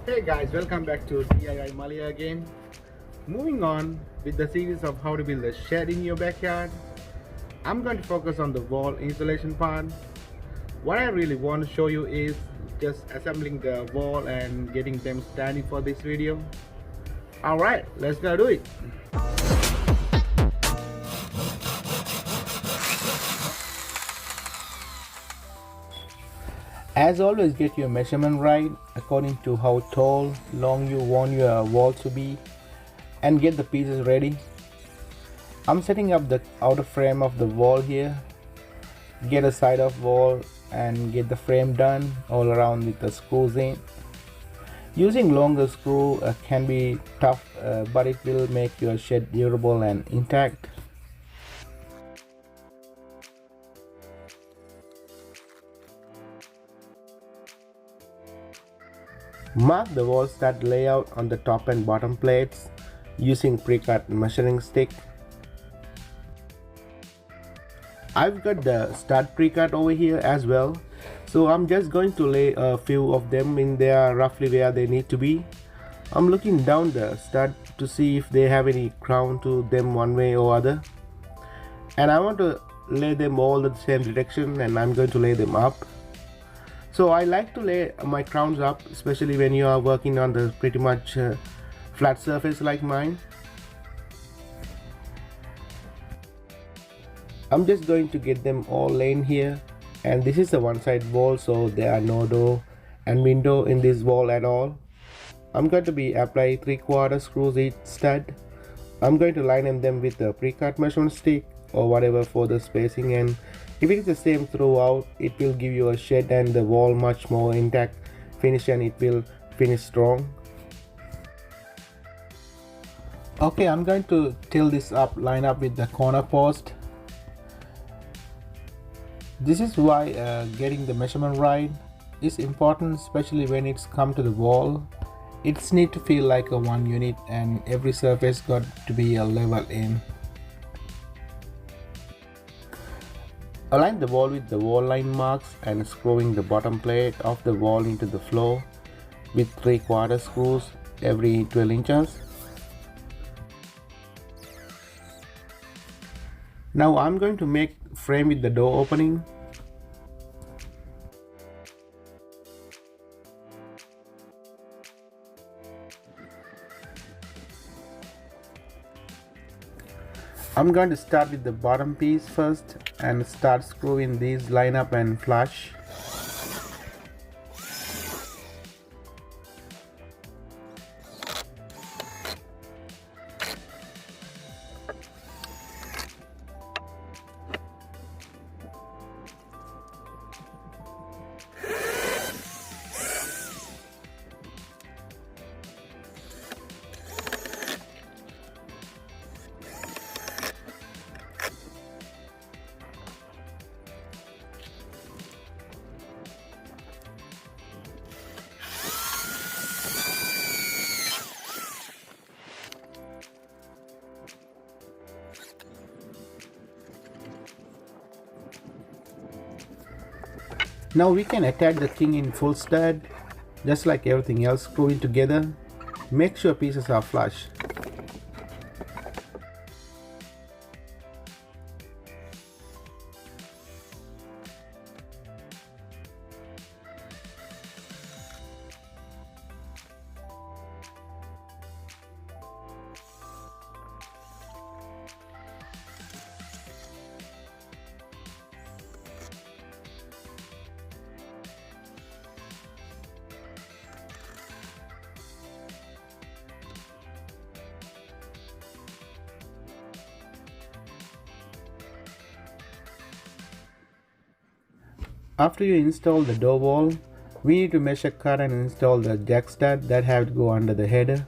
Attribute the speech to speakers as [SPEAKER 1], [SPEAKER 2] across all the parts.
[SPEAKER 1] Hey guys, welcome back to DIY Malia again. Moving on with the series of how to build a shed in your backyard. I'm going to focus on the wall installation part. What I really want to show you is just assembling the wall and getting them standing for this video. Alright, let's go do it. As always, get your measurement right according to how tall, long you want your wall to be, and get the pieces ready. I'm setting up the outer frame of the wall here. Get a side of wall and get the frame done all around with the screws in. Using longer screw can be tough, but it will make your shed durable and intact. Mark the wall stud layout on the top and bottom plates using pre-cut measuring stick. I've got the stud pre-cut over here as well, so I'm just going to lay a few of them in there roughly where they need to be. I'm looking down the stud to see if they have any crown to them one way or other, and I want to lay them all in the same direction, and I'm going to lay them up. So I like to lay my crowns up, especially when you are working on the pretty much flat surface like mine. I'm just going to get them all laid here, and this is a one side wall, so there are no door and window in this wall at all. I'm going to be apply 3/4 screws each stud. I'm going to line them with the pre-cut measurement stick or whatever for the spacing, and if it is the same throughout, it will give you a shed and the wall much more intact finish, and it will finish strong. Okay, I'm going to tilt this up, line up with the corner post. This is why getting the measurement right is important, especially when it's come to the wall. It's need to feel like a one unit, and every surface got to be a level in. Align the wall with the wall line marks and screwing the bottom plate of the wall into the floor with 3/4 screws every 12 inches. Now I'm going to make frame with the door opening. I'm going to start with the bottom piece first and start screwing these line up and flush. Now we can attach the thing in full stud, just like everything else, screw it together. Make sure pieces are flush. After you install the door wall, we need to measure, cut and install the jack stud that have to go under the header.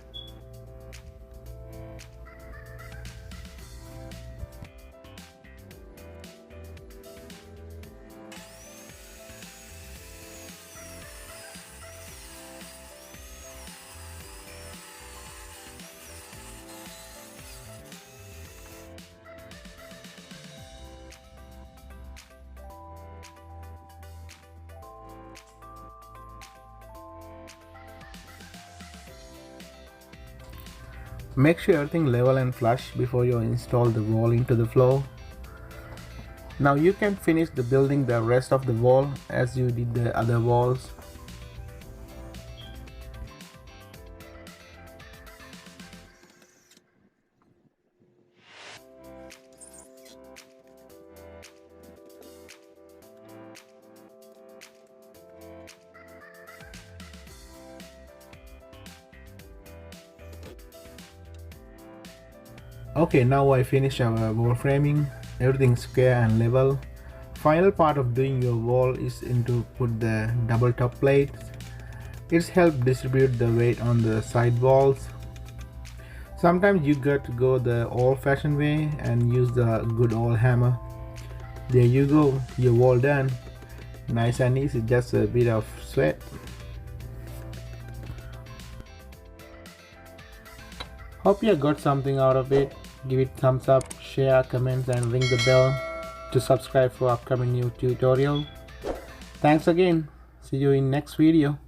[SPEAKER 1] Make sure everything level and flush before you install the wall into the floor. Now you can finish the building the rest of the wall as you did the other walls. Okay, now I finish our wall framing. Everything's square and level. Final part of doing your wall is to put the double top plates. It's helped distribute the weight on the side walls. Sometimes you got to go the old-fashioned way and use the good old hammer. There you go, your wall done. Nice and easy, just a bit of sweat. Hope you got something out of it. Give it thumbs up, share, comments, and ring the bell to subscribe for upcoming new tutorial. Thanks again. See you in next video.